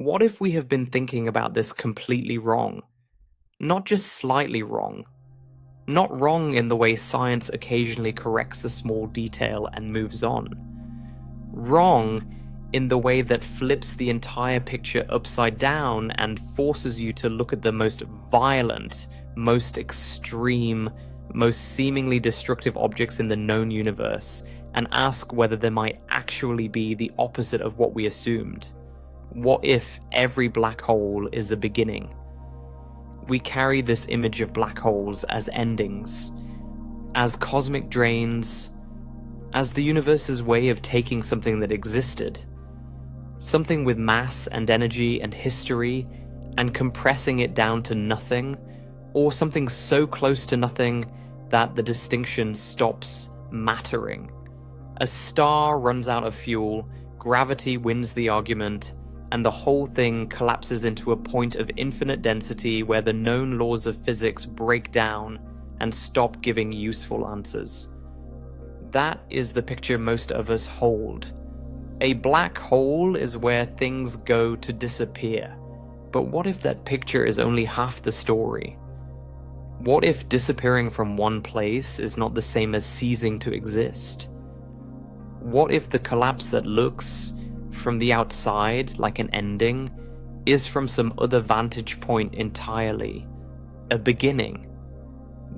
What if we have been thinking about this completely wrong? Not just slightly wrong. Not wrong in the way science occasionally corrects a small detail and moves on. Wrong in the way that flips the entire picture upside down and forces you to look at the most violent, most extreme, most seemingly destructive objects in the known universe and ask whether there might actually be the opposite of what we assumed. What if every black hole is a beginning? We carry this image of black holes as endings, as cosmic drains, as the universe's way of taking something that existed, something with mass and energy and history, and compressing it down to nothing, or something so close to nothing that the distinction stops mattering. A star runs out of fuel, gravity wins the argument, and the whole thing collapses into a point of infinite density where the known laws of physics break down and stop giving useful answers. That is the picture most of us hold. A black hole is where things go to disappear. But what if that picture is only half the story? What if disappearing from one place is not the same as ceasing to exist? What if the collapse that looks, from the outside, like an ending, is from some other vantage point entirely, a beginning?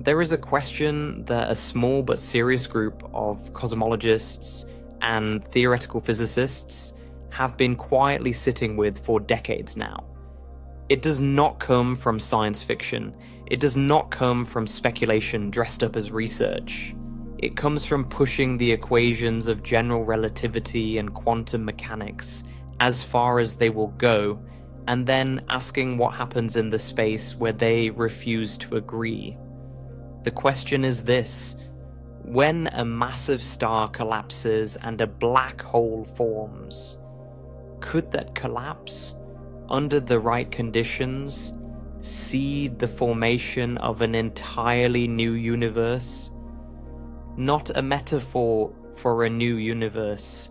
There is a question that a small but serious group of cosmologists and theoretical physicists have been quietly sitting with for decades now. It does not come from science fiction. It does not come from speculation dressed up as research. It comes from pushing the equations of general relativity and quantum mechanics as far as they will go, and then asking what happens in the space where they refuse to agree. The question is this: when a massive star collapses and a black hole forms, could that collapse, under the right conditions, seed the formation of an entirely new universe? Not a metaphor for a new universe,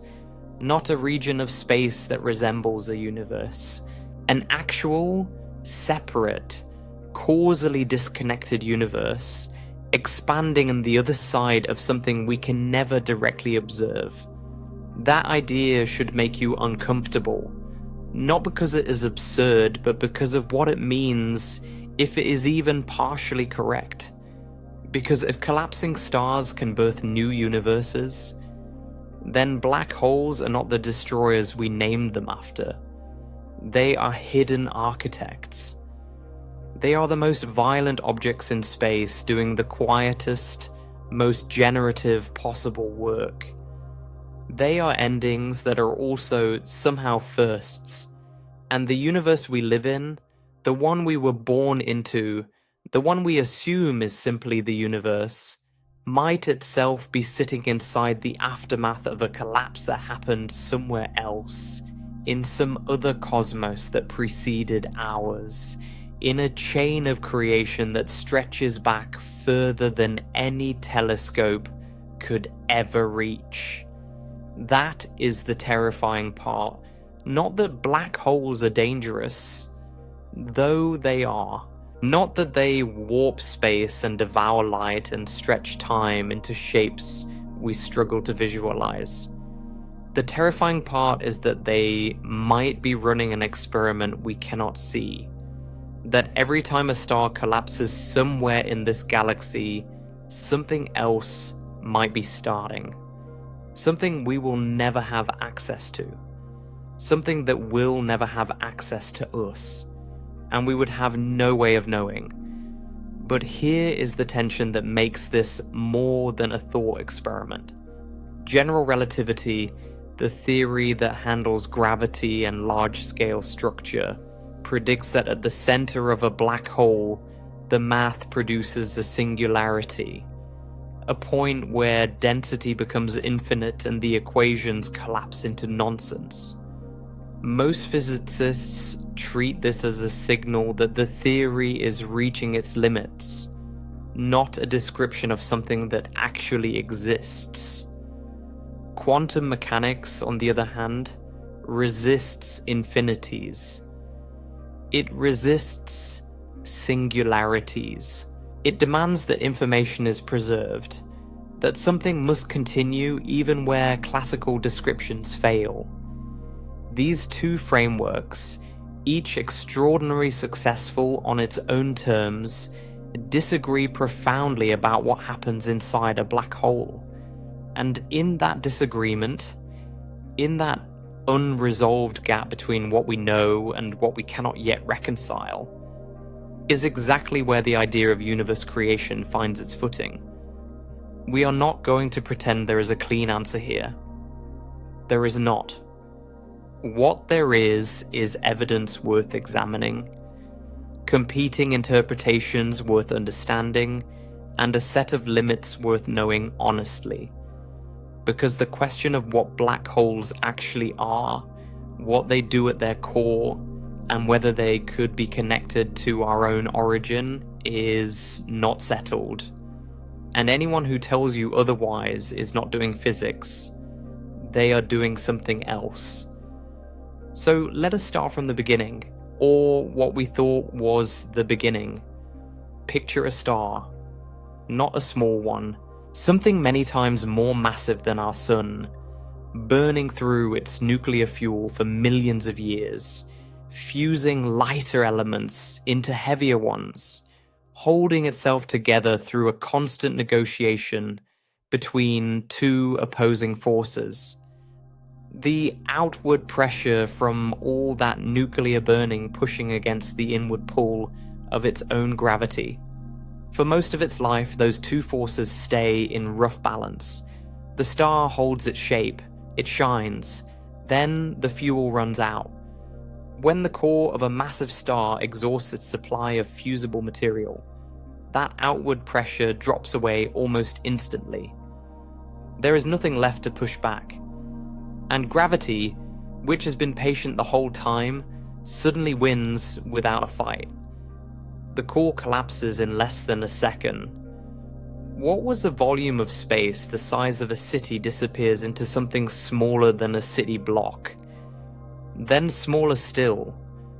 not a region of space that resembles a universe, an actual, separate, causally disconnected universe, expanding on the other side of something we can never directly observe. That idea should make you uncomfortable, not because it is absurd, but because of what it means if it is even partially correct. Because if collapsing stars can birth new universes, then black holes are not the destroyers we named them after. They are hidden architects. They are the most violent objects in space doing the quietest, most generative possible work. They are endings that are also somehow firsts, and the universe we live in, the one we were born into, the one we assume is simply the universe, might itself be sitting inside the aftermath of a collapse that happened somewhere else, in some other cosmos that preceded ours, in a chain of creation that stretches back further than any telescope could ever reach. That is the terrifying part. Not that black holes are dangerous, though they are. Not that they warp space and devour light and stretch time into shapes we struggle to visualize. The terrifying part is that they might be running an experiment we cannot see. That every time a star collapses somewhere in this galaxy, something else might be starting. Something we will never have access to. Something that will never have access to us. And we would have no way of knowing. But here is the tension that makes this more than a thought experiment. General relativity, the theory that handles gravity and large-scale structure, predicts that at the center of a black hole, the math produces a singularity, a point where density becomes infinite and the equations collapse into nonsense. Most physicists treat this as a signal that the theory is reaching its limits, not a description of something that actually exists. Quantum mechanics, on the other hand, resists infinities. It resists singularities. It demands that information is preserved, that something must continue even where classical descriptions fail. These two frameworks, each extraordinarily successful on its own terms, disagree profoundly about what happens inside a black hole. And in that disagreement, in that unresolved gap between what we know and what we cannot yet reconcile, is exactly where the idea of universe creation finds its footing. We are not going to pretend there is a clean answer here. There is not. What there is evidence worth examining, competing interpretations worth understanding, and a set of limits worth knowing honestly. Because the question of what black holes actually are, what they do at their core, and whether they could be connected to our own origin is not settled. And anyone who tells you otherwise is not doing physics. They are doing something else. So let us start from the beginning, or what we thought was the beginning. Picture a star. Not a small one. Something many times more massive than our sun, burning through its nuclear fuel for millions of years, fusing lighter elements into heavier ones, holding itself together through a constant negotiation between two opposing forces. The outward pressure from all that nuclear burning pushing against the inward pull of its own gravity. For most of its life, those two forces stay in rough balance. The star holds its shape, it shines, then the fuel runs out. When the core of a massive star exhausts its supply of fusible material, that outward pressure drops away almost instantly. There is nothing left to push back. And gravity, which has been patient the whole time, suddenly wins without a fight. The core collapses in less than a second. What was a volume of space the size of a city disappears into something smaller than a city block. Then smaller still,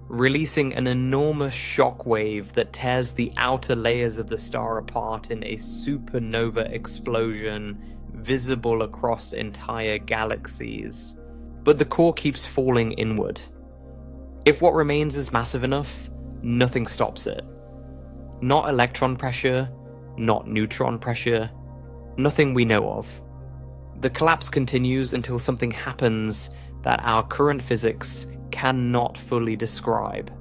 releasing an enormous shockwave that tears the outer layers of the star apart in a supernova explosion visible across entire galaxies. But the core keeps falling inward. If what remains is massive enough, nothing stops it. Not electron pressure, not neutron pressure, nothing we know of. The collapse continues until something happens that our current physics cannot fully describe.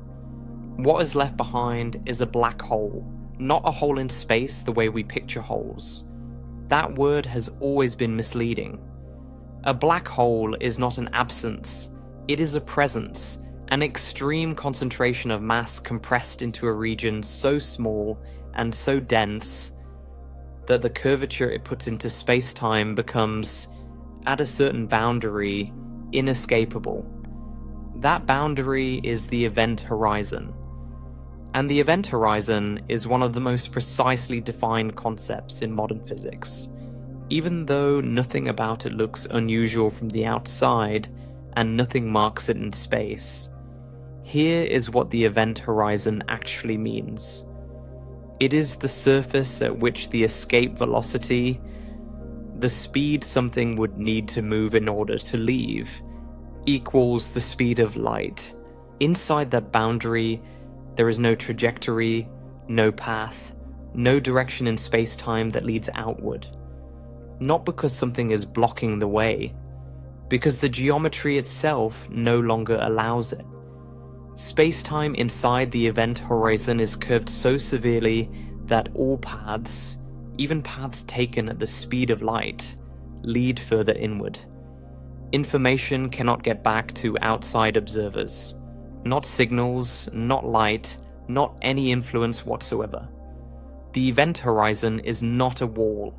What is left behind is a black hole, not a hole in space the way we picture holes. That word has always been misleading. A black hole is not an absence, it is a presence, an extreme concentration of mass compressed into a region so small and so dense that the curvature it puts into space-time becomes, at a certain boundary, inescapable. That boundary is the event horizon. And the event horizon is one of the most precisely defined concepts in modern physics. Even though nothing about it looks unusual from the outside, and nothing marks it in space, here is what the event horizon actually means. It is the surface at which the escape velocity, the speed something would need to move in order to leave, equals the speed of light. Inside that boundary, there is no trajectory, no path, no direction in space-time that leads outward. Not because something is blocking the way, because the geometry itself no longer allows it. Space-time inside the event horizon is curved so severely that all paths, even paths taken at the speed of light, lead further inward. Information cannot get back to outside observers. Not signals, not light, not any influence whatsoever. The event horizon is not a wall.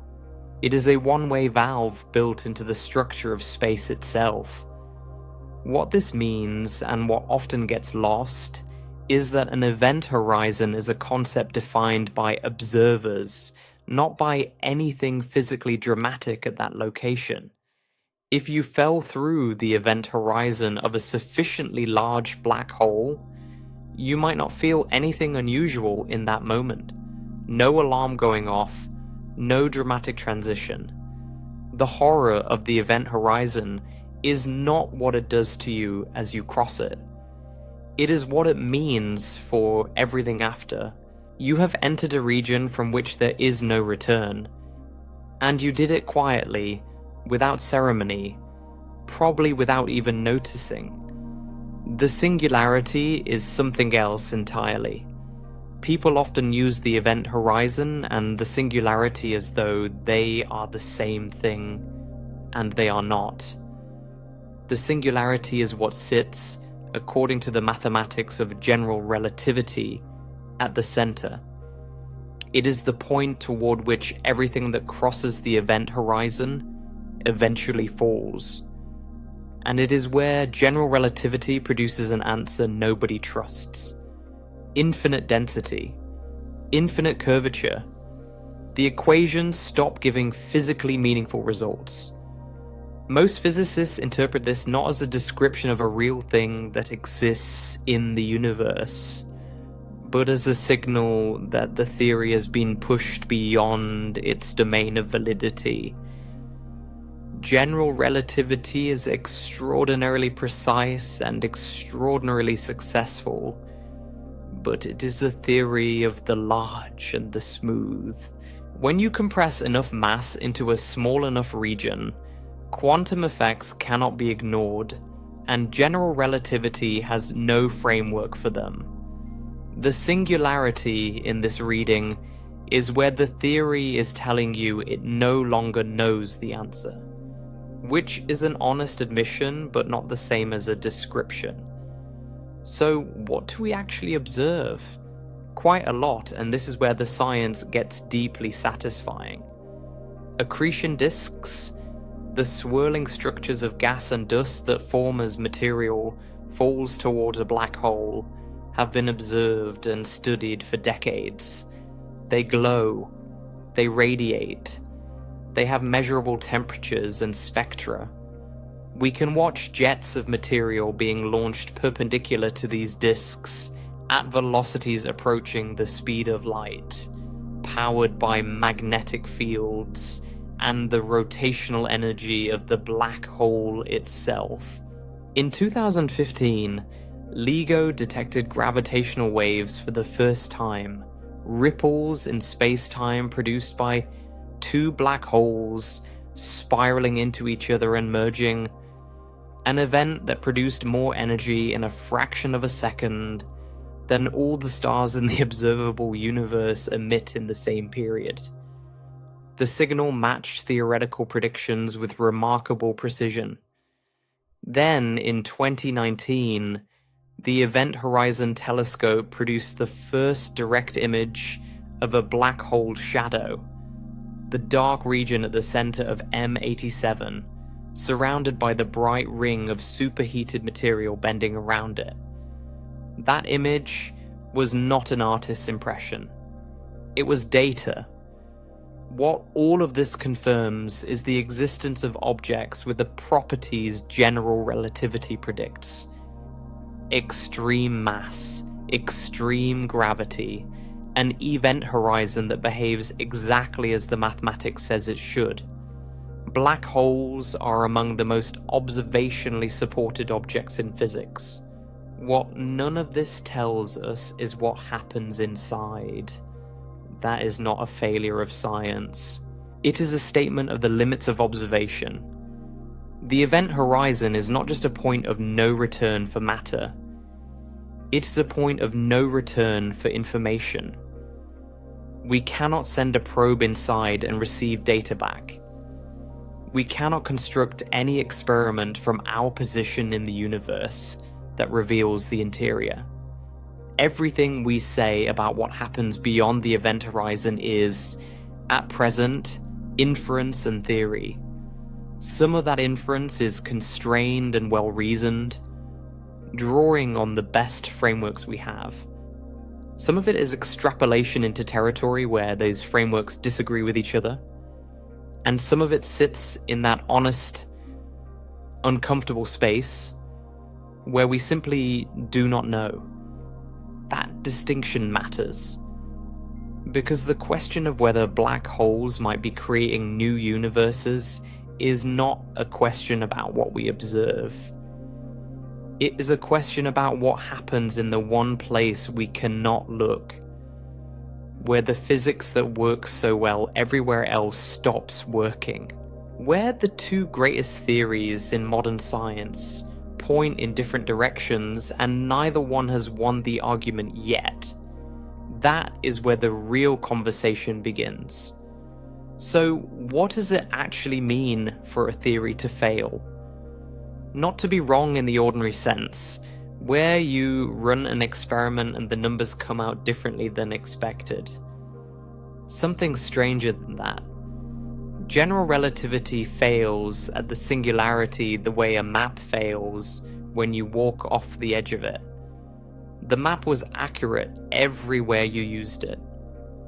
It is a one-way valve built into the structure of space itself. What this means, and what often gets lost, is that an event horizon is a concept defined by observers, not by anything physically dramatic at that location. If you fell through the event horizon of a sufficiently large black hole, You might not feel anything unusual in that moment. No alarm going off, no dramatic transition. The horror of the event horizon is not what it does to you as you cross it. It is what it means for everything after. You have entered a region from which there is no return. And you did it quietly, without ceremony, probably without even noticing. The singularity is something else entirely. People often use the event horizon and the singularity as though they are the same thing, and they are not. The singularity is what sits, according to the mathematics of general relativity, at the center. It is the point toward which everything that crosses the event horizon eventually falls. And it is where general relativity produces an answer nobody trusts. Infinite density, infinite curvature. The equations stop giving physically meaningful results. Most physicists interpret this not as a description of a real thing that exists in the universe, but as a signal that the theory has been pushed beyond its domain of validity. General relativity is extraordinarily precise and extraordinarily successful, but it is a theory of the large and the smooth. When you compress enough mass into a small enough region, quantum effects cannot be ignored, and general relativity has no framework for them. The singularity in this reading is where the theory is telling you it no longer knows the answer, which is an honest admission, but not the same as a description. So what do we actually observe? Quite a lot, and this is where the science gets deeply satisfying. Accretion disks, the swirling structures of gas and dust that form as material falls towards a black hole, have been observed and studied for decades. They glow, they radiate, they have measurable temperatures and spectra. We can watch jets of material being launched perpendicular to these disks at velocities approaching the speed of light, powered by magnetic fields and the rotational energy of the black hole itself. In 2015, LIGO detected gravitational waves for the first time, ripples in space-time produced by two black holes spiraling into each other and merging, an event that produced more energy in a fraction of a second than all the stars in the observable universe emit in the same period. The signal matched theoretical predictions with remarkable precision. Then, in 2019, the Event Horizon Telescope produced the first direct image of a black hole shadow, the dark region at the center of M87, surrounded by the bright ring of superheated material bending around it. That image was not an artist's impression. It was data. What all of this confirms is the existence of objects with the properties general relativity predicts. Extreme mass, extreme gravity, an event horizon that behaves exactly as the mathematics says it should. Black holes are among the most observationally supported objects in physics. What none of this tells us is what happens inside. That is not a failure of science. It is a statement of the limits of observation. The event horizon is not just a point of no return for matter. It is a point of no return for information. We cannot send a probe inside and receive data back. We cannot construct any experiment from our position in the universe that reveals the interior. Everything we say about what happens beyond the event horizon is, at present, inference and theory. Some of that inference is constrained and well-reasoned, drawing on the best frameworks we have. Some of it is extrapolation into territory where those frameworks disagree with each other, and some of it sits in that honest, uncomfortable space where we simply do not know. that distinction matters. Because the question of whether black holes might be creating new universes is not a question about what we observe. It is a question about what happens in the one place we cannot look, where the physics that works so well everywhere else stops working. Where the two greatest theories in modern science point in different directions and neither one has won the argument yet, that is where the real conversation begins. So, what does it actually mean for a theory to fail? Not to be wrong in the ordinary sense, where you run an experiment and the numbers come out differently than expected. Something stranger than that. General relativity fails at the singularity the way a map fails when you walk off the edge of it. The map was accurate everywhere you used it.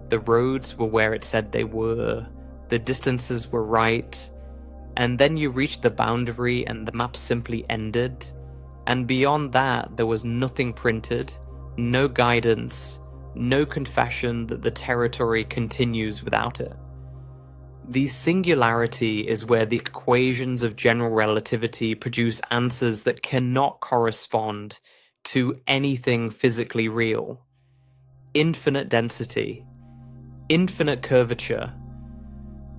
The roads were where it said they were, the distances were right, and then you reached the boundary and the map simply ended, and beyond that there was nothing printed, no guidance, no confession that the territory continues without it. The singularity is where the equations of general relativity produce answers that cannot correspond to anything physically real. Infinite density, infinite curvature,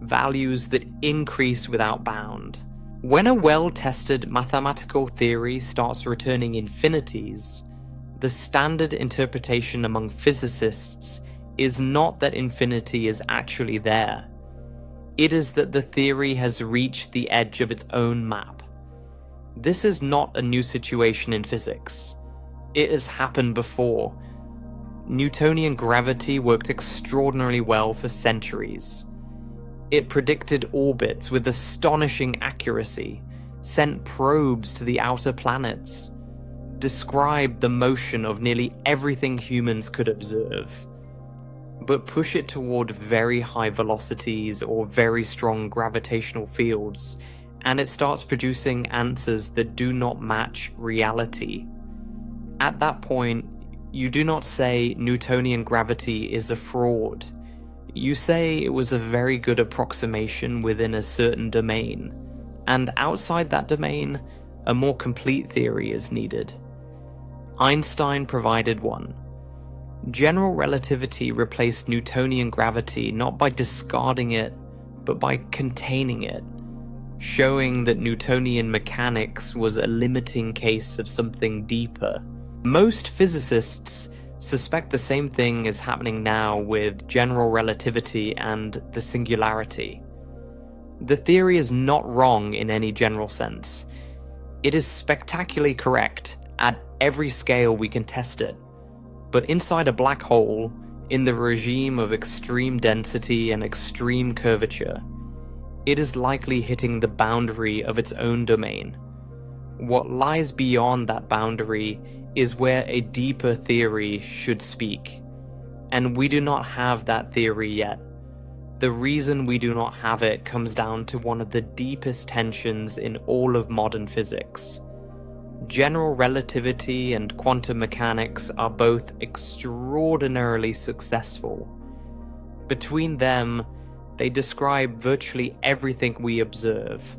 values that increase without bound. When a well-tested mathematical theory starts returning infinities, the standard interpretation among physicists is not that infinity is actually there. It is that the theory has reached the edge of its own map. This is not a new situation in physics. It has happened before. Newtonian gravity worked extraordinarily well for centuries. It predicted orbits with astonishing accuracy, sent probes to the outer planets, described the motion of nearly everything humans could observe. But push it toward very high velocities or very strong gravitational fields, and it starts producing answers that do not match reality. At that point, you do not say Newtonian gravity is a fraud. You say it was a very good approximation within a certain domain, and outside that domain, a more complete theory is needed. Einstein provided one. General relativity replaced Newtonian gravity not by discarding it, but by containing it, showing that Newtonian mechanics was a limiting case of something deeper. Most physicists suspect the same thing is happening now with general relativity and the singularity. The theory is not wrong in any general sense. It is spectacularly correct at every scale we can test it. But inside a black hole, in the regime of extreme density and extreme curvature, it is likely hitting the boundary of its own domain. What lies beyond that boundary is where a deeper theory should speak, and we do not have that theory yet. The reason we do not have it comes down to one of the deepest tensions in all of modern physics. General relativity and quantum mechanics are both extraordinarily successful. Between them, they describe virtually everything we observe.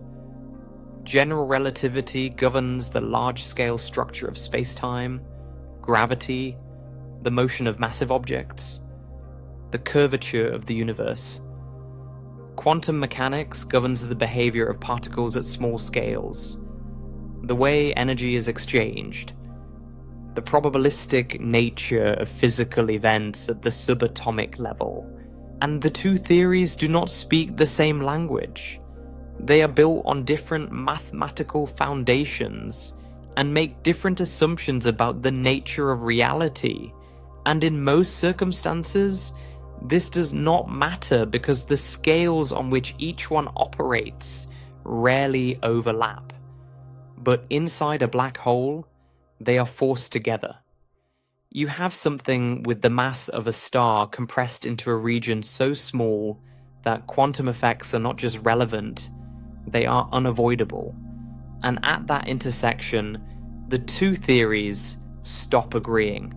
General relativity governs the large-scale structure of space-time, gravity, the motion of massive objects, the curvature of the universe. Quantum mechanics governs the behavior of particles at small scales, the way energy is exchanged, the probabilistic nature of physical events at the subatomic level. And the two theories do not speak the same language. They are built on different mathematical foundations and make different assumptions about the nature of reality. And in most circumstances, this does not matter because the scales on which each one operates rarely overlap. But inside a black hole, they are forced together. You have something with the mass of a star compressed into a region so small that quantum effects are not just relevant, they are unavoidable. And at that intersection, the two theories stop agreeing.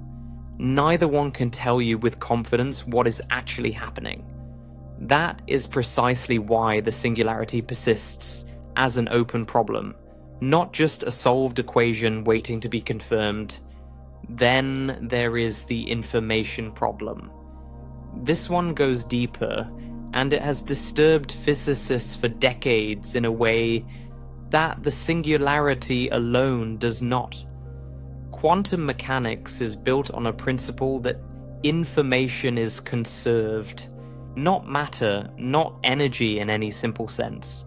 neither one can tell you with confidence what is actually happening. That is precisely why the singularity persists as an open problem, not just a solved equation waiting to be confirmed. Then there is the information problem. This one goes deeper, and it has disturbed physicists for decades in a way that the singularity alone does not. Quantum mechanics is built on a principle that information is conserved. Not matter, not energy in any simple sense,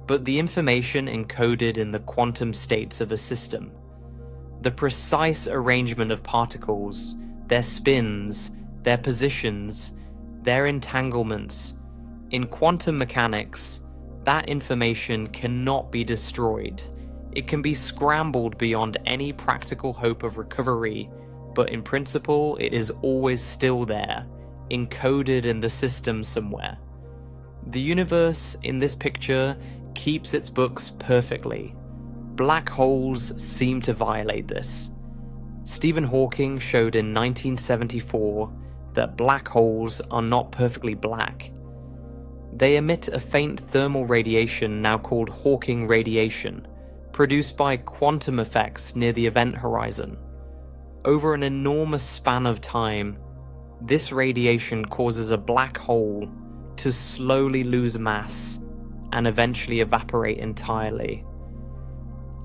but the information encoded in the quantum states of a system. The precise arrangement of particles, their spins, their positions, their entanglements. In quantum mechanics, that information cannot be destroyed. It can be scrambled beyond any practical hope of recovery, but in principle it is always still there, encoded in the system somewhere. The universe in this picture keeps its books perfectly. Black holes seem to violate this. Stephen Hawking showed in 1974 that black holes are not perfectly black. They emit a faint thermal radiation now called Hawking radiation, produced by quantum effects near the event horizon. Over an enormous span of time, this radiation causes a black hole to slowly lose mass and eventually evaporate entirely.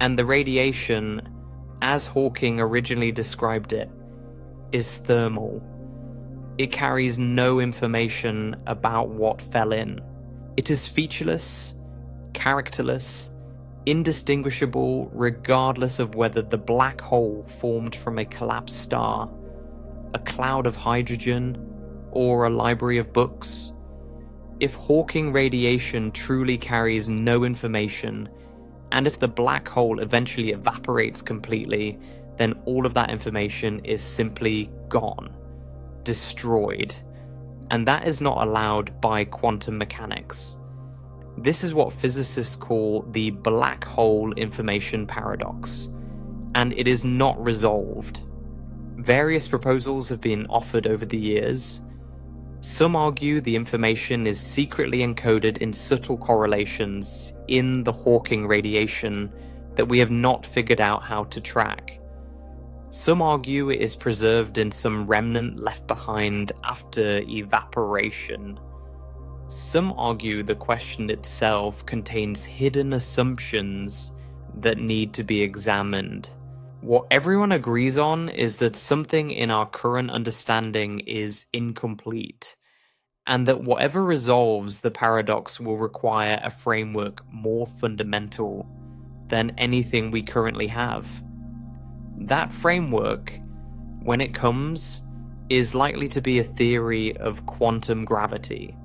And the radiation, as Hawking originally described it, is thermal. It carries no information about what fell in. It is featureless, characterless, indistinguishable regardless of whether the black hole formed from a collapsed star, a cloud of hydrogen, or a library of books. If Hawking radiation truly carries no information, and if the black hole eventually evaporates completely, then all of that information is simply gone, destroyed, and that is not allowed by quantum mechanics. This is what physicists call the black hole information paradox, and it is not resolved. Various proposals have been offered over the years. Some argue the information is secretly encoded in subtle correlations in the Hawking radiation that we have not figured out how to track. Some argue it is preserved in some remnant left behind after evaporation. Some argue the question itself contains hidden assumptions that need to be examined. What everyone agrees on is that something in our current understanding is incomplete, and that whatever resolves the paradox will require a framework more fundamental than anything we currently have. That framework, when it comes, is likely to be a theory of quantum gravity.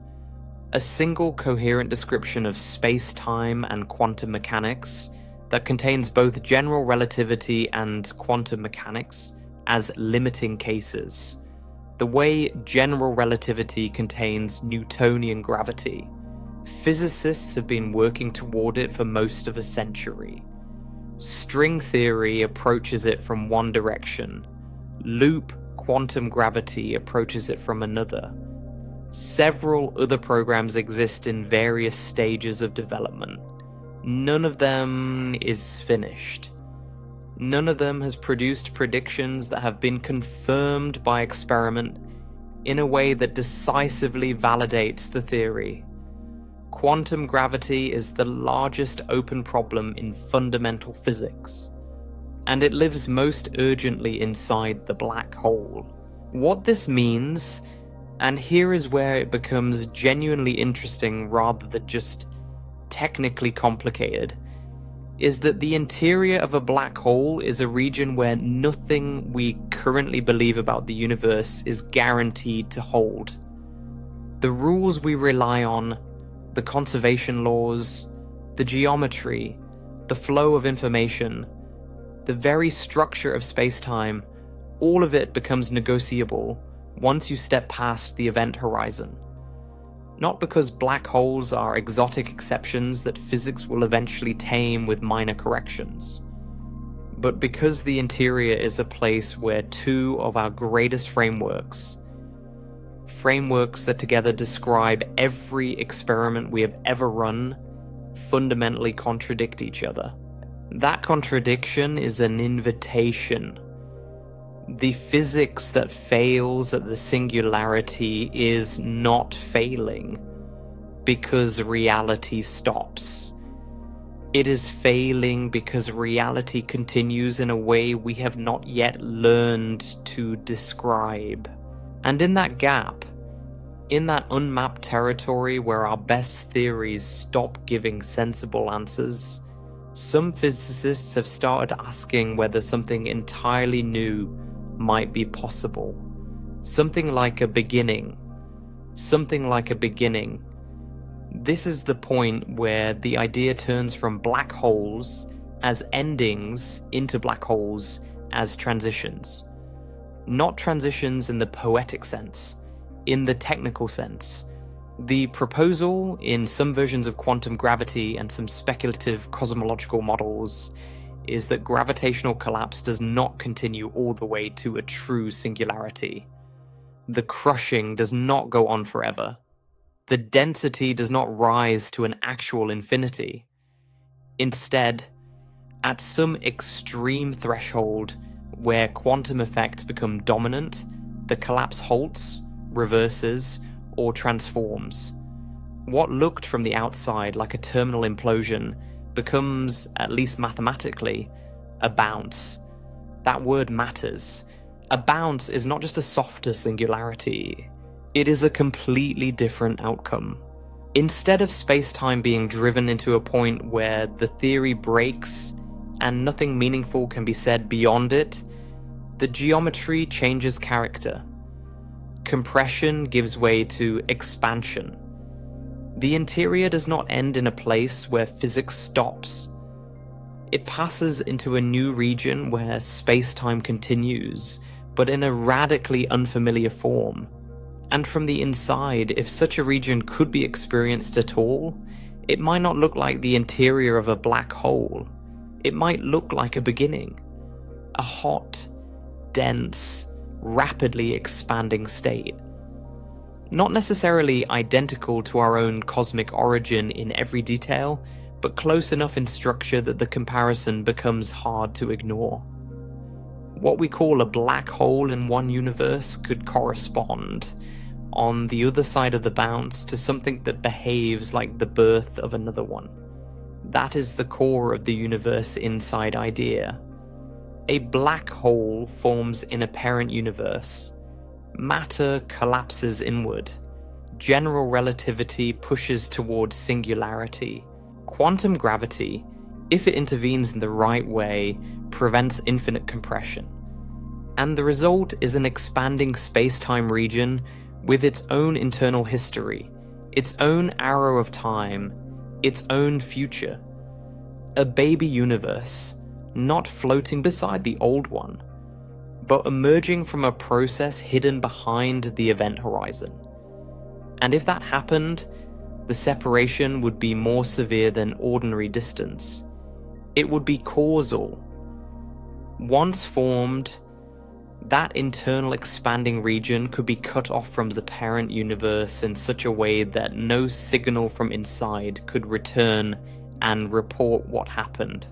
A single coherent description of space-time and quantum mechanics that contains both general relativity and quantum mechanics as limiting cases, the way general relativity contains Newtonian gravity. Physicists have been working toward it for most of a century. String theory approaches it from one direction. Loop quantum gravity approaches it from another. Several other programs exist in various stages of development. None of them is finished. None of them has produced predictions that have been confirmed by experiment in a way that decisively validates the theory. Quantum gravity is the largest open problem in fundamental physics, and it lives most urgently inside the black hole. What this means, and here is where it becomes genuinely interesting rather than just technically complicated, is that the interior of a black hole is a region where nothing we currently believe about the universe is guaranteed to hold. The rules we rely on, the conservation laws, the geometry, the flow of information, the very structure of space-time, all of it becomes negotiable once you step past the event horizon. Not because black holes are exotic exceptions that physics will eventually tame with minor corrections. But because the interior is a place where two of our greatest frameworks that together describe every experiment we have ever run, fundamentally contradict each other. That contradiction is an invitation. The physics that fails at the singularity is not failing because reality stops. It is failing because reality continues in a way we have not yet learned to describe. And in that gap, in that unmapped territory where our best theories stop giving sensible answers, some physicists have started asking whether something entirely new might be possible. Something like a beginning. This is the point where the idea turns from black holes as endings into black holes as transitions. Not transitions in the poetic sense, in the technical sense. The proposal in some versions of quantum gravity and some speculative cosmological models is that gravitational collapse does not continue all the way to a true singularity. The crushing does not go on forever. The density does not rise to an actual infinity. Instead, at some extreme threshold where quantum effects become dominant, the collapse halts, reverses, or transforms. What looked from the outside like a terminal implosion becomes, at least mathematically, a bounce. That word matters. A bounce is not just a softer singularity. It is a completely different outcome. Instead of space-time being driven into a point where the theory breaks and nothing meaningful can be said beyond it, the geometry changes character. Compression gives way to expansion. The interior does not end in a place where physics stops. It passes into a new region where space-time continues, but in a radically unfamiliar form. And from the inside, if such a region could be experienced at all, it might not look like the interior of a black hole. It might look like a beginning. A hot, dense, rapidly expanding state. Not necessarily identical to our own cosmic origin in every detail, but close enough in structure that the comparison becomes hard to ignore. What we call a black hole in one universe could correspond, on the other side of the bounce, to something that behaves like the birth of another one. That is the core of the universe inside idea. A black hole forms in a parent universe. Matter collapses inward. General relativity pushes towards singularity. Quantum gravity, if it intervenes in the right way, prevents infinite compression. And the result is an expanding space-time region with its own internal history, its own arrow of time, its own future. A baby universe, not floating beside the old one, but emerging from a process hidden behind the event horizon. And if that happened, the separation would be more severe than ordinary distance. It would be causal. Once formed, that internal expanding region could be cut off from the parent universe in such a way that no signal from inside could return and report what happened.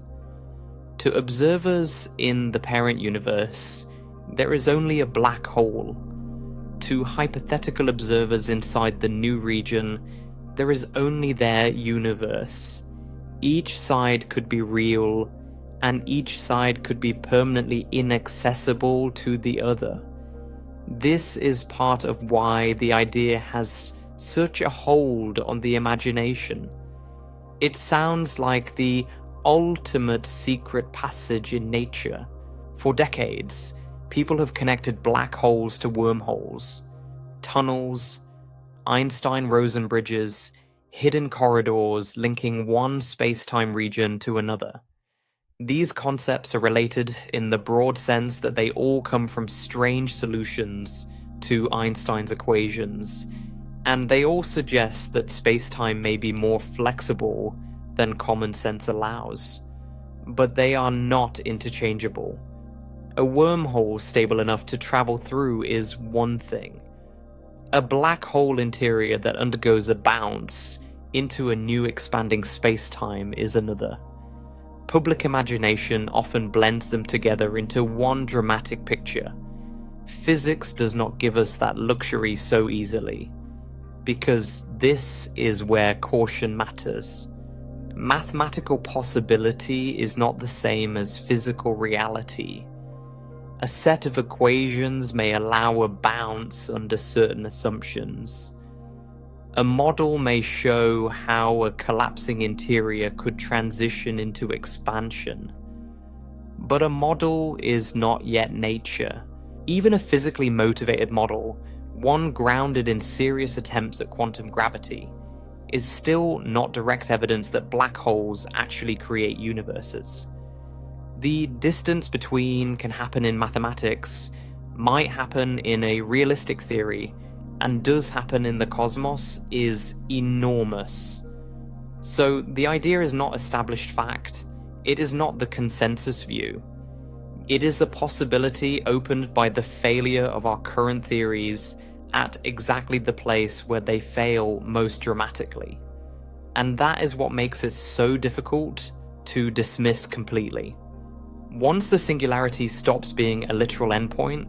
To observers in the parent universe, there is only a black hole. To hypothetical observers inside the new region, there is only their universe. Each side could be real, and each side could be permanently inaccessible to the other. This is part of why the idea has such a hold on the imagination. It sounds like the ultimate secret passage in nature. For decades, people have connected black holes to wormholes, tunnels, Einstein-Rosen bridges, hidden corridors linking one space-time region to another. These concepts are related in the broad sense that they all come from strange solutions to Einstein's equations, and they all suggest that space-time may be more flexible than common sense allows. but they are not interchangeable. A wormhole stable enough to travel through is one thing. A black hole interior that undergoes a bounce into a new expanding space-time is another. Public imagination often blends them together into one dramatic picture. Physics does not give us that luxury so easily, because this is where caution matters. Mathematical possibility is not the same as physical reality. A set of equations may allow a bounce under certain assumptions. A model may show how a collapsing interior could transition into expansion. But a model is not yet nature. Even a physically motivated model, one grounded in serious attempts at quantum gravity, is still not direct evidence that black holes actually create universes. The distance between can happen in mathematics, might happen in a realistic theory, and does happen in the cosmos is enormous. So the idea is not established fact, it is not the consensus view. It is a possibility opened by the failure of our current theories at exactly the place where they fail most dramatically. And that is what makes it so difficult to dismiss completely. Once the singularity stops being a literal endpoint,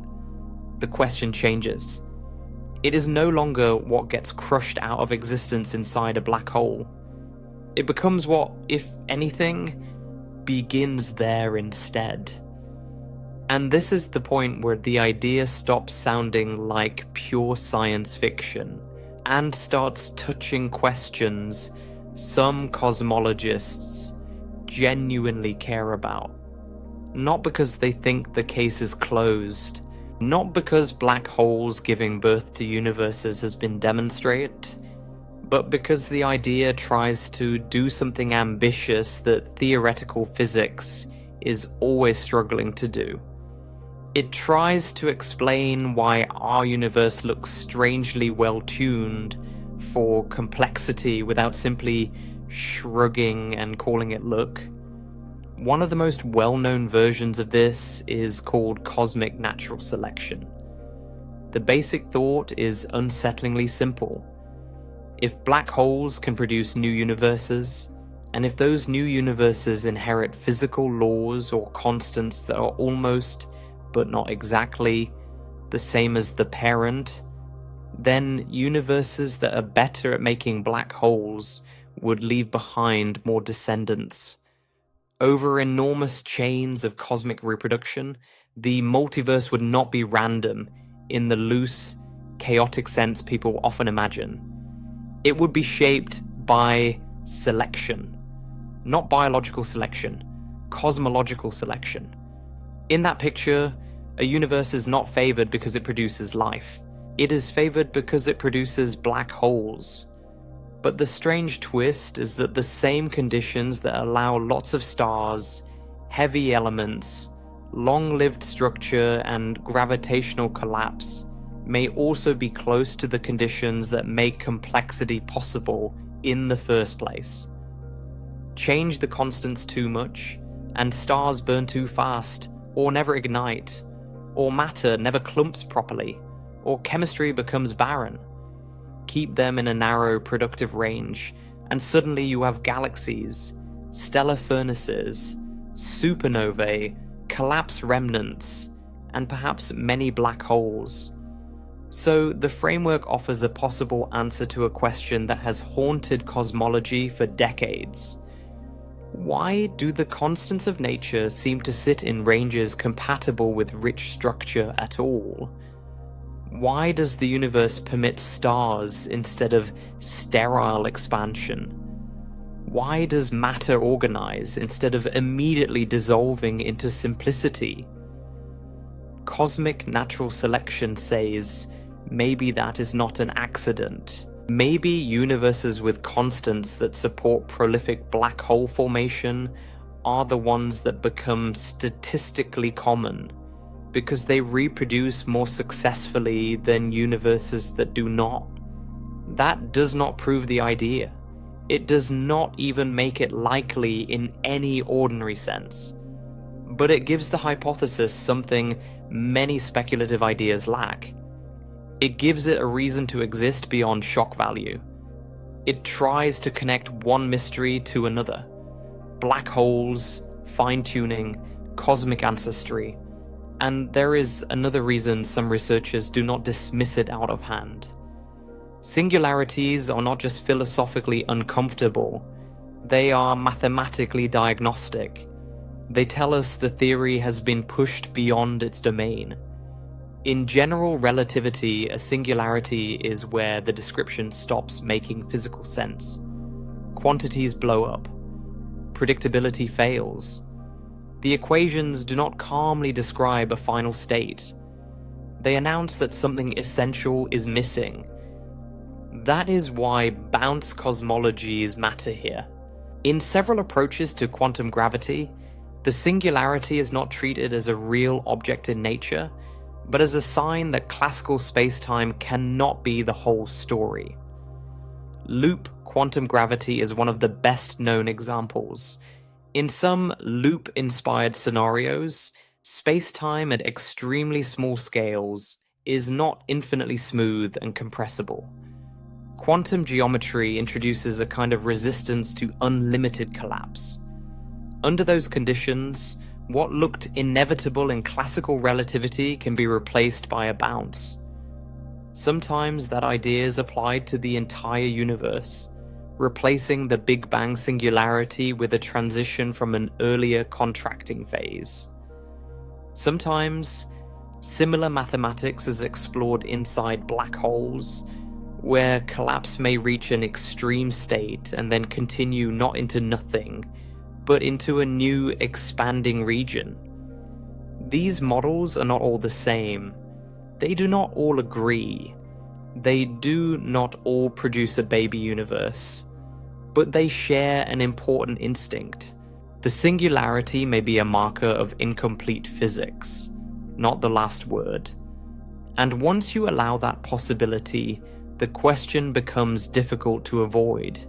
the question changes. It is no longer what gets crushed out of existence inside a black hole. It becomes what, if anything, begins there instead. And this is the point where the idea stops sounding like pure science fiction and starts touching questions some cosmologists genuinely care about. Not because they think the case is closed, not because black holes giving birth to universes has been demonstrated, but because the idea tries to do something ambitious that theoretical physics is always struggling to do. It tries to explain why our universe looks strangely well-tuned for complexity without simply shrugging and calling it luck. One of the most well-known versions of this is called cosmic natural selection. The basic thought is unsettlingly simple. If black holes can produce new universes, and if those new universes inherit physical laws or constants that are almost, but not exactly, the same as the parent, then universes that are better at making black holes would leave behind more descendants. Over enormous chains of cosmic reproduction, the multiverse would not be random in the loose, chaotic sense people often imagine. It would be shaped by selection. Not biological selection, cosmological selection. In that picture, a universe is not favored because it produces life. It is favored because it produces black holes. But the strange twist is that the same conditions that allow lots of stars, heavy elements, long-lived structure, and gravitational collapse may also be close to the conditions that make complexity possible in the first place. Change the constants too much, and stars burn too fast, or never ignite, or matter never clumps properly, or chemistry becomes barren. Keep them in a narrow, productive range, and suddenly you have galaxies, stellar furnaces, supernovae, collapse remnants, and perhaps many black holes. So the framework offers a possible answer to a question that has haunted cosmology for decades. Why do the constants of nature seem to sit in ranges compatible with rich structure at all? Why does the universe permit stars instead of sterile expansion? Why does matter organize instead of immediately dissolving into simplicity? Cosmic natural selection says, maybe that is not an accident. Maybe universes with constants that support prolific black hole formation are the ones that become statistically common, because they reproduce more successfully than universes that do not. That does not prove the idea. It does not even make it likely in any ordinary sense. But it gives the hypothesis something many speculative ideas lack. It gives it a reason to exist beyond shock value. It tries to connect one mystery to another. Black holes, fine-tuning, cosmic ancestry. And there is another reason some researchers do not dismiss it out of hand. Singularities are not just philosophically uncomfortable, they are mathematically diagnostic. They tell us the theory has been pushed beyond its domain. In general relativity, a singularity is where the description stops making physical sense. Quantities blow up. Predictability fails. The equations do not calmly describe a final state. They announce that something essential is missing. That is why bounce cosmologies matter here. In several approaches to quantum gravity, the singularity is not treated as a real object in nature, but as a sign that classical spacetime cannot be the whole story. Loop quantum gravity is one of the best known examples. In some loop-inspired scenarios, spacetime at extremely small scales is not infinitely smooth and compressible. Quantum geometry introduces a kind of resistance to unlimited collapse. Under those conditions, what looked inevitable in classical relativity can be replaced by a bounce. Sometimes that idea is applied to the entire universe, replacing the Big Bang singularity with a transition from an earlier contracting phase. Sometimes, similar mathematics is explored inside black holes, where collapse may reach an extreme state and then continue not into nothing, but into a new expanding region. These models are not all the same. They do not all agree. They do not all produce a baby universe. But they share an important instinct. The singularity may be a marker of incomplete physics, not the last word. And once you allow that possibility, the question becomes difficult to avoid.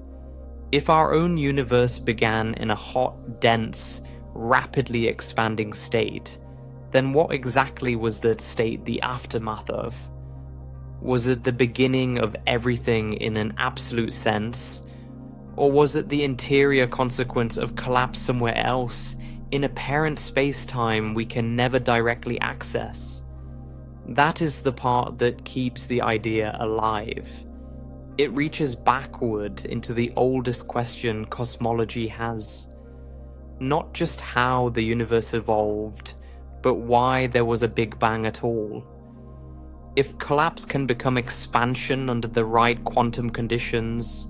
If our own universe began in a hot, dense, rapidly expanding state, then what exactly was the state the aftermath of? Was it the beginning of everything in an absolute sense? Or was it the interior consequence of collapse somewhere else, in apparent space-time we can never directly access? That is the part that keeps the idea alive. It reaches backward into the oldest question cosmology has. Not just how the universe evolved, but why there was a Big Bang at all. If collapse can become expansion under the right quantum conditions,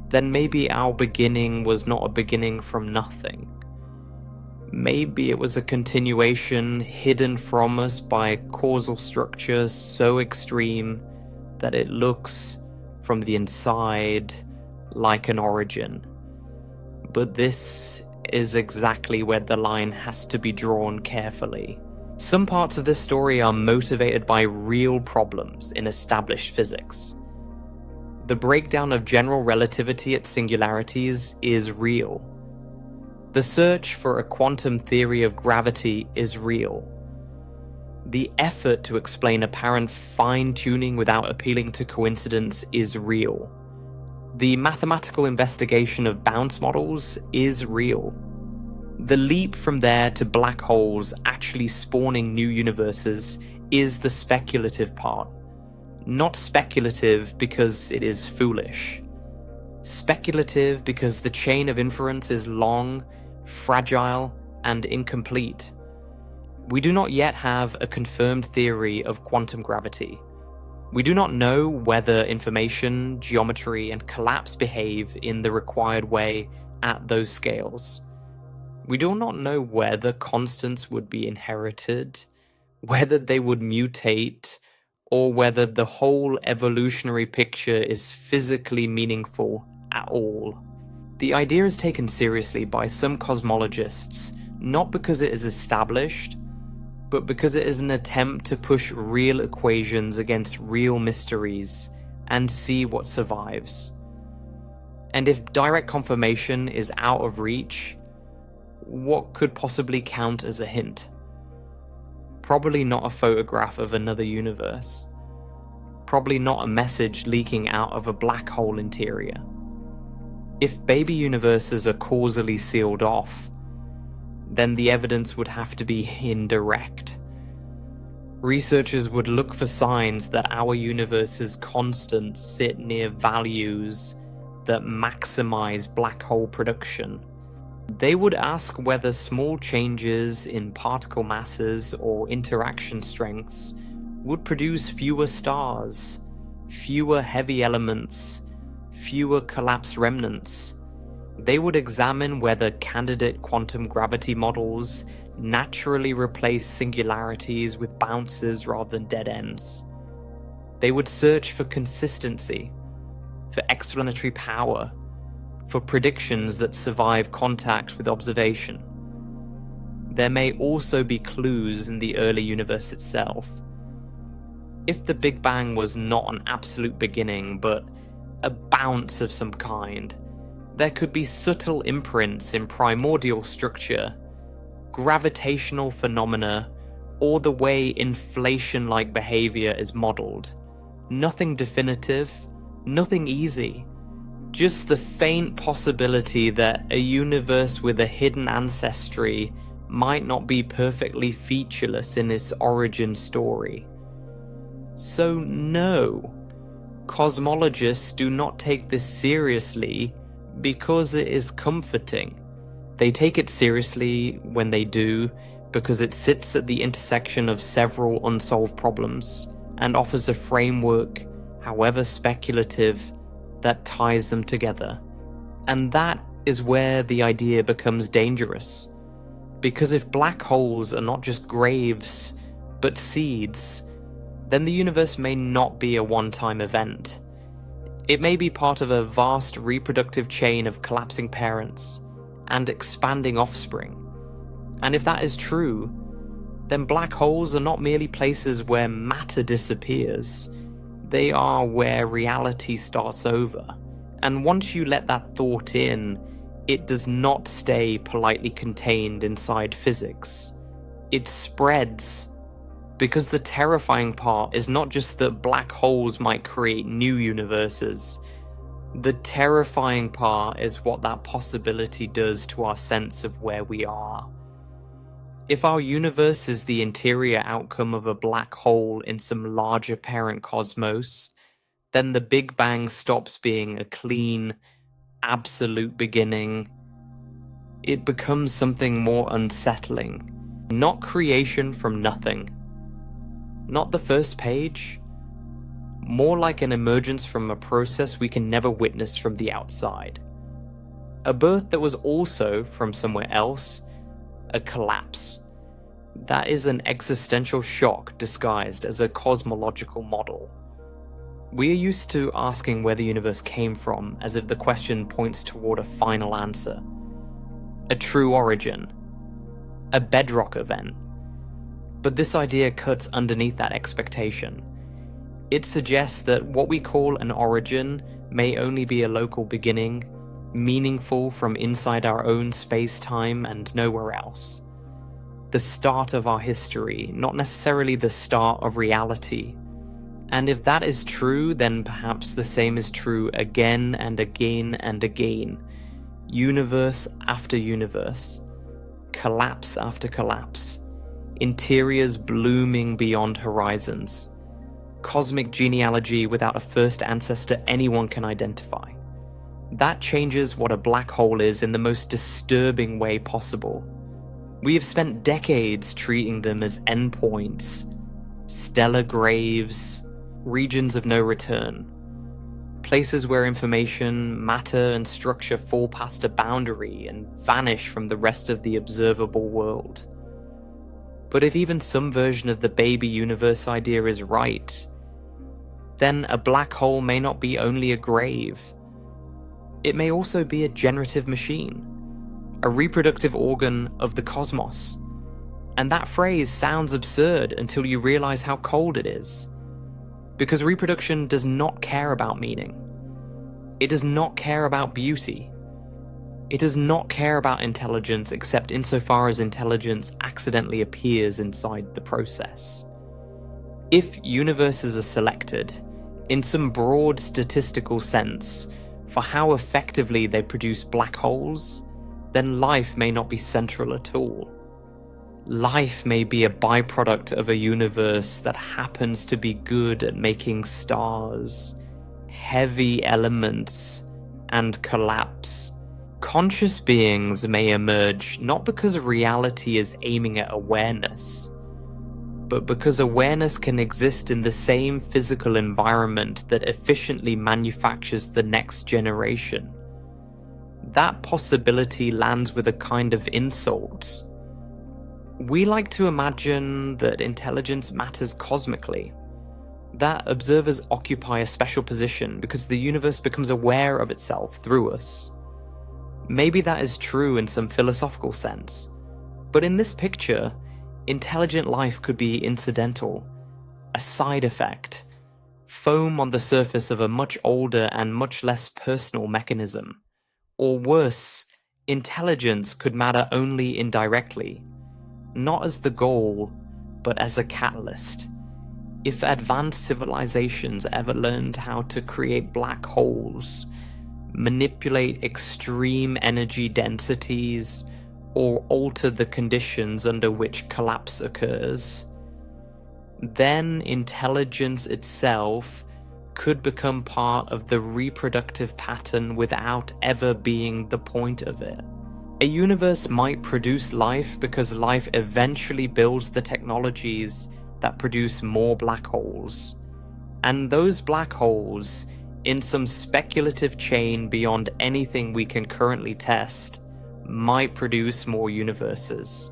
then maybe our beginning was not a beginning from nothing. Maybe it was a continuation hidden from us by causal structure so extreme that it looks, from the inside, like an origin. But this is exactly where the line has to be drawn carefully. Some parts of this story are motivated by real problems in established physics. The breakdown of general relativity at singularities is real. The search for a quantum theory of gravity is real. The effort to explain apparent fine-tuning without appealing to coincidence is real. The mathematical investigation of bounce models is real. The leap from there to black holes actually spawning new universes is the speculative part. Not speculative because it is foolish. Speculative because the chain of inference is long, fragile, and incomplete. We do not yet have a confirmed theory of quantum gravity. We do not know whether information, geometry, and collapse behave in the required way at those scales. We do not know whether constants would be inherited, whether they would mutate, or whether the whole evolutionary picture is physically meaningful at all. The idea is taken seriously by some cosmologists, not because it is established, but because it is an attempt to push real equations against real mysteries and see what survives. And if direct confirmation is out of reach, what could possibly count as a hint? Probably not a photograph of another universe. Probably not a message leaking out of a black hole interior. If baby universes are causally sealed off, then the evidence would have to be indirect. Researchers would look for signs that our universe's constants sit near values that maximize black hole production. They would ask whether small changes in particle masses or interaction strengths would produce fewer stars, fewer heavy elements, fewer collapsed remnants. They would examine whether candidate quantum gravity models naturally replace singularities with bounces rather than dead ends. They would search for consistency, for explanatory power, for predictions that survive contact with observation. There may also be clues in the early universe itself. If the Big Bang was not an absolute beginning, but a bounce of some kind, there could be subtle imprints in primordial structure, gravitational phenomena, or the way inflation-like behavior is modeled. Nothing definitive, nothing easy. Just the faint possibility that a universe with a hidden ancestry might not be perfectly featureless in its origin story. So no, cosmologists do not take this seriously because it is comforting. They take it seriously when they do because it sits at the intersection of several unsolved problems and offers a framework, however speculative, that ties them together. And that is where the idea becomes dangerous. Because if black holes are not just graves, but seeds, then the universe may not be a one-time event. It may be part of a vast reproductive chain of collapsing parents and expanding offspring. And if that is true, then black holes are not merely places where matter disappears. They are where reality starts over. And once you let that thought in, it does not stay politely contained inside physics. It spreads. Because the terrifying part is not just that black holes might create new universes. The terrifying part is what that possibility does to our sense of where we are. If our universe is the interior outcome of a black hole in some larger parent cosmos, then the Big Bang stops being a clean, absolute beginning. It becomes something more unsettling. Not creation from nothing. Not the first page. More like an emergence from a process we can never witness from the outside. A birth that was also, from somewhere else, a collapse. That is an existential shock disguised as a cosmological model. We are used to asking where the universe came from as if the question points toward a final answer. A true origin. A bedrock event. But this idea cuts underneath that expectation. It suggests that what we call an origin may only be a local beginning, meaningful from inside our own space-time and nowhere else. The start of our history, not necessarily the start of reality. And if that is true, then perhaps the same is true again and again and again. Universe after universe. Collapse after collapse. Interiors blooming beyond horizons. Cosmic genealogy without a first ancestor anyone can identify. That changes what a black hole is in the most disturbing way possible. We have spent decades treating them as endpoints, stellar graves, regions of no return, places where information, matter, and structure fall past a boundary and vanish from the rest of the observable world. But if even some version of the baby universe idea is right, then a black hole may not be only a grave. It may also be a generative machine, a reproductive organ of the cosmos. And that phrase sounds absurd until you realize how cold it is. Because reproduction does not care about meaning. It does not care about beauty. It does not care about intelligence except insofar as intelligence accidentally appears inside the process. If universes are selected, in some broad statistical sense, for how effectively they produce black holes, then life may not be central at all. Life may be a byproduct of a universe that happens to be good at making stars, heavy elements, and collapse. Conscious beings may emerge not because reality is aiming at awareness, but because awareness can exist in the same physical environment that efficiently manufactures the next generation. That possibility lands with a kind of insult. We like to imagine that intelligence matters cosmically, that observers occupy a special position because the universe becomes aware of itself through us. Maybe that is true in some philosophical sense, but in this picture, intelligent life could be incidental, a side effect, foam on the surface of a much older and much less personal mechanism. Or worse, intelligence could matter only indirectly, not as the goal, but as a catalyst. If advanced civilizations ever learned how to create black holes, manipulate extreme energy densities, or alter the conditions under which collapse occurs, then intelligence itself could become part of the reproductive pattern without ever being the point of it. A universe might produce life because life eventually builds the technologies that produce more black holes. And those black holes, in some speculative chain beyond anything we can currently test, might produce more universes.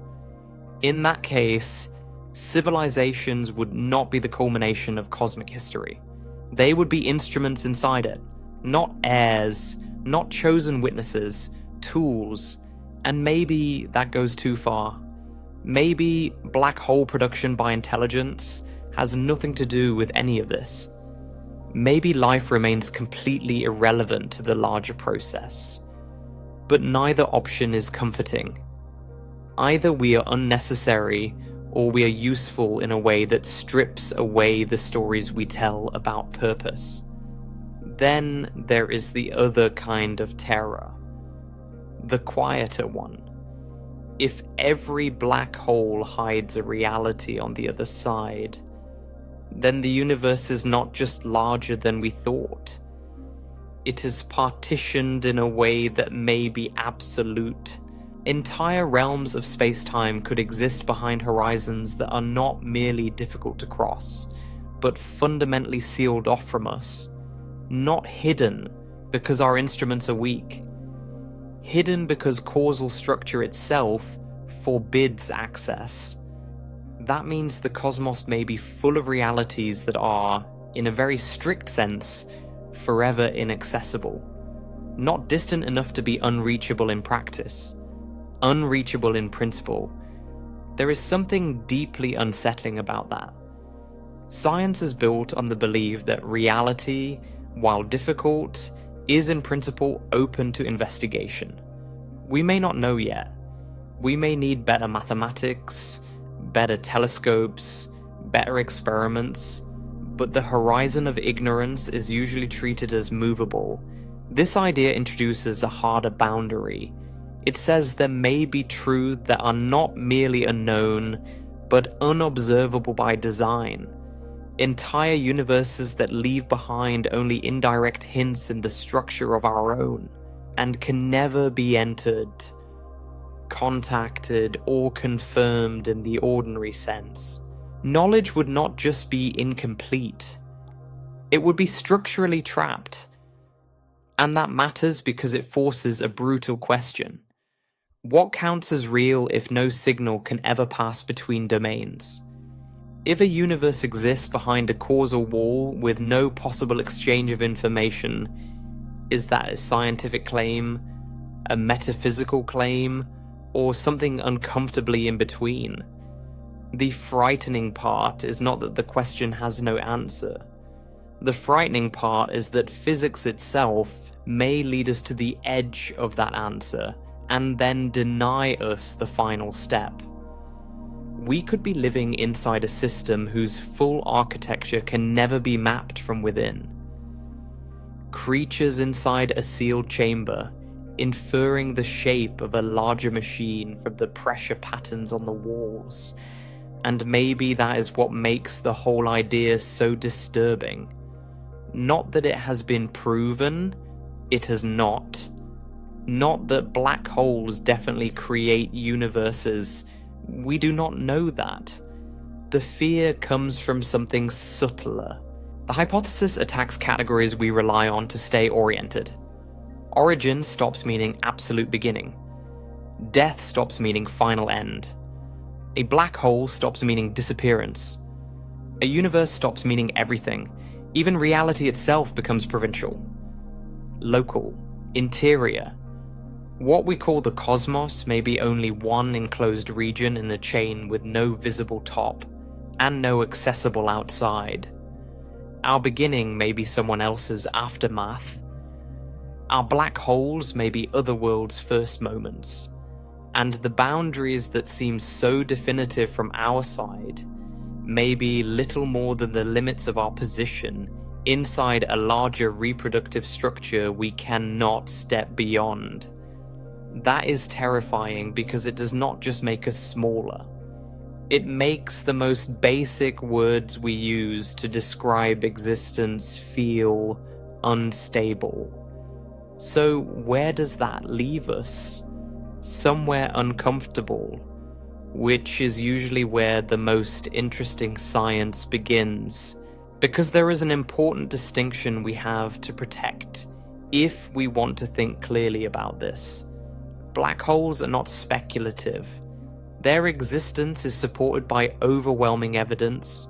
In that case, civilizations would not be the culmination of cosmic history. They would be instruments inside it, not heirs, not chosen witnesses, tools, and maybe that goes too far. Maybe black hole production by intelligence has nothing to do with any of this. Maybe life remains completely irrelevant to the larger process. But neither option is comforting. Either we are unnecessary, or we are useful in a way that strips away the stories we tell about purpose. Then there is the other kind of terror, the quieter one. If every black hole hides a reality on the other side, then the universe is not just larger than we thought. It is partitioned in a way that may be absolute. Entire realms of space-time could exist behind horizons that are not merely difficult to cross, but fundamentally sealed off from us. Not hidden because our instruments are weak. Hidden because causal structure itself forbids access. That means the cosmos may be full of realities that are, in a very strict sense, forever inaccessible. Not distant enough to be unreachable in practice. Unreachable in principle. There is something deeply unsettling about that. Science is built on the belief that reality, while difficult, is in principle open to investigation. We may not know yet. We may need better mathematics, better telescopes, better experiments, but the horizon of ignorance is usually treated as movable. This idea introduces a harder boundary. It says there may be truths that are not merely unknown, but unobservable by design. Entire universes that leave behind only indirect hints in the structure of our own, and can never be entered, contacted, or confirmed in the ordinary sense. Knowledge would not just be incomplete, it would be structurally trapped. And that matters because it forces a brutal question. What counts as real if no signal can ever pass between domains? If a universe exists behind a causal wall with no possible exchange of information, is that a scientific claim, a metaphysical claim, or something uncomfortably in between? The frightening part is not that the question has no answer. The frightening part is that physics itself may lead us to the edge of that answer and then deny us the final step. We could be living inside a system whose full architecture can never be mapped from within. Creatures inside a sealed chamber, inferring the shape of a larger machine from the pressure patterns on the walls. And maybe that is what makes the whole idea so disturbing. Not that it has been proven, it has not. Not that black holes definitely create universes. We do not know that. The fear comes from something subtler. The hypothesis attacks categories we rely on to stay oriented. Origin stops meaning absolute beginning. Death stops meaning final end. A black hole stops meaning disappearance. A universe stops meaning everything. Even reality itself becomes provincial. Local. Interior. What we call the cosmos may be only one enclosed region in a chain with no visible top, and no accessible outside. Our beginning may be someone else's aftermath. Our black holes may be other worlds' first moments. And the boundaries that seem so definitive from our side may be little more than the limits of our position inside a larger reproductive structure we cannot step beyond. That is terrifying because it does not just make us smaller. It makes the most basic words we use to describe existence feel unstable. So where does that leave us? Somewhere uncomfortable, which is usually where the most interesting science begins, because there is an important distinction we have to protect if we want to think clearly about this. Black holes are not speculative. Their existence is supported by overwhelming evidence.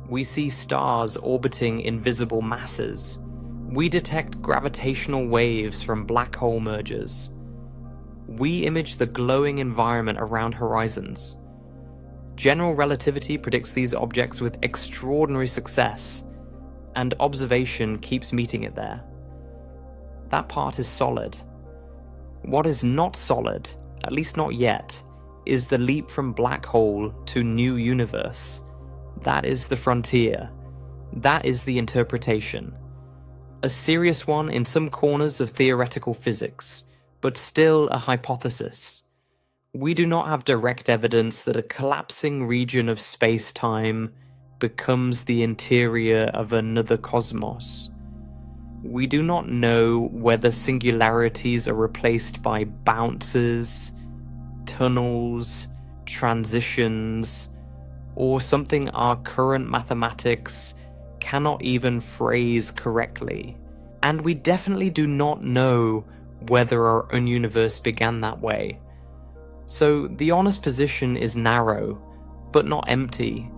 We see stars orbiting invisible masses. We detect gravitational waves from black hole mergers. We image the glowing environment around horizons. General relativity predicts these objects with extraordinary success, and observation keeps meeting it there. That part is solid. What is not solid, at least not yet, is the leap from black hole to new universe. That is the frontier. That is the interpretation. A serious one in some corners of theoretical physics, but still a hypothesis. We do not have direct evidence that a collapsing region of space-time becomes the interior of another cosmos. We do not know whether singularities are replaced by bounces, tunnels, transitions, or something our current mathematics cannot even phrase correctly. And we definitely do not know whether our own universe began that way. So the honest position is narrow, but not empty.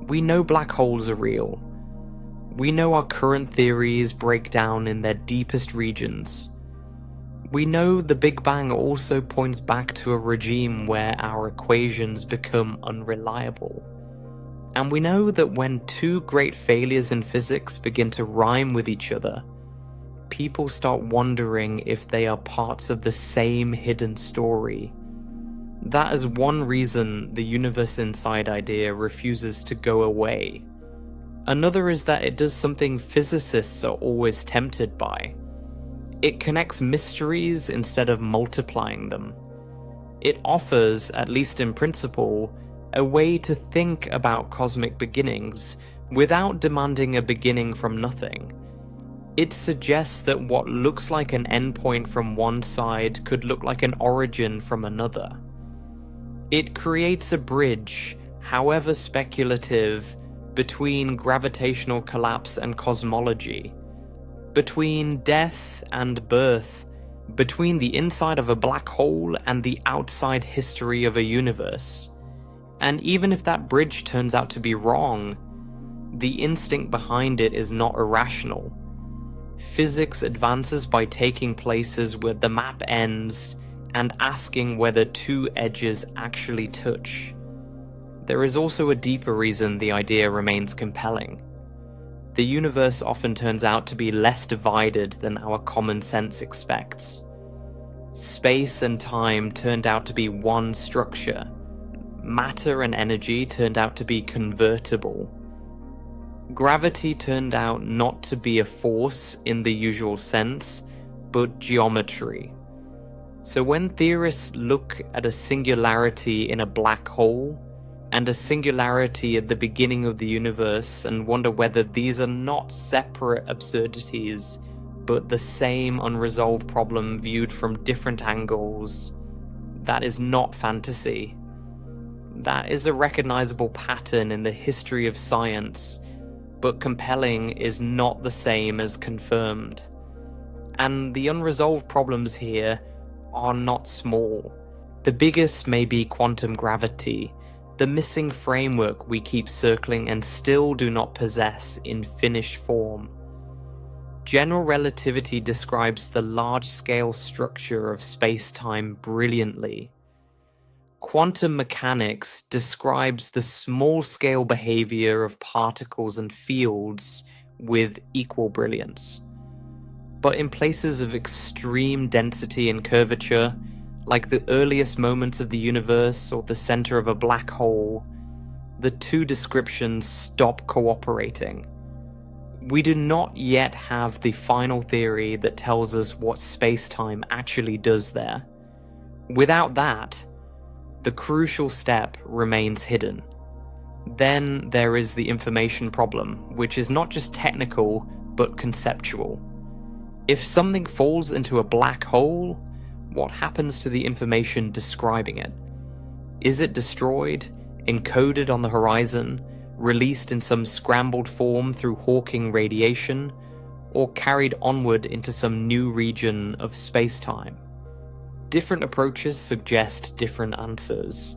We know black holes are real. We know our current theories break down in their deepest regions. We know the Big Bang also points back to a regime where our equations become unreliable. And we know that when two great failures in physics begin to rhyme with each other, people start wondering if they are parts of the same hidden story. That is one reason the universe inside idea refuses to go away. Another is that it does something physicists are always tempted by. It connects mysteries instead of multiplying them. It offers, at least in principle, a way to think about cosmic beginnings without demanding a beginning from nothing. It suggests that what looks like an endpoint from one side could look like an origin from another. It creates a bridge, however speculative, between gravitational collapse and cosmology, between death and birth, between the inside of a black hole and the outside history of a universe. And even if that bridge turns out to be wrong, the instinct behind it is not irrational. Physics advances by taking places where the map ends and asking whether two edges actually touch. There is also a deeper reason the idea remains compelling. the universe often turns out to be less divided than our common sense expects. Space and time turned out to be one structure. Matter and energy turned out to be convertible. Gravity turned out not to be a force in the usual sense, but geometry. So when theorists look at a singularity in a black hole, and a singularity at the beginning of the universe, and wonder whether these are not separate absurdities, but the same unresolved problem viewed from different angles, that is not fantasy. That is a recognizable pattern in the history of science, but compelling is not the same as confirmed. And the unresolved problems here are not small. The biggest may be quantum gravity, the missing framework we keep circling and still do not possess in finished form. General relativity describes the large-scale structure of space-time brilliantly. Quantum mechanics describes the small-scale behavior of particles and fields with equal brilliance. But in places of extreme density and curvature, like the earliest moments of the universe or the center of a black hole, the two descriptions stop cooperating. We do not yet have the final theory that tells us what space-time actually does there. Without that, the crucial step remains hidden. Then there is the information problem, which is not just technical, but conceptual. If something falls into a black hole, what happens to the information describing it? Is it destroyed, encoded on the horizon, released in some scrambled form through Hawking radiation, or carried onward into some new region of space-time? Different approaches suggest different answers,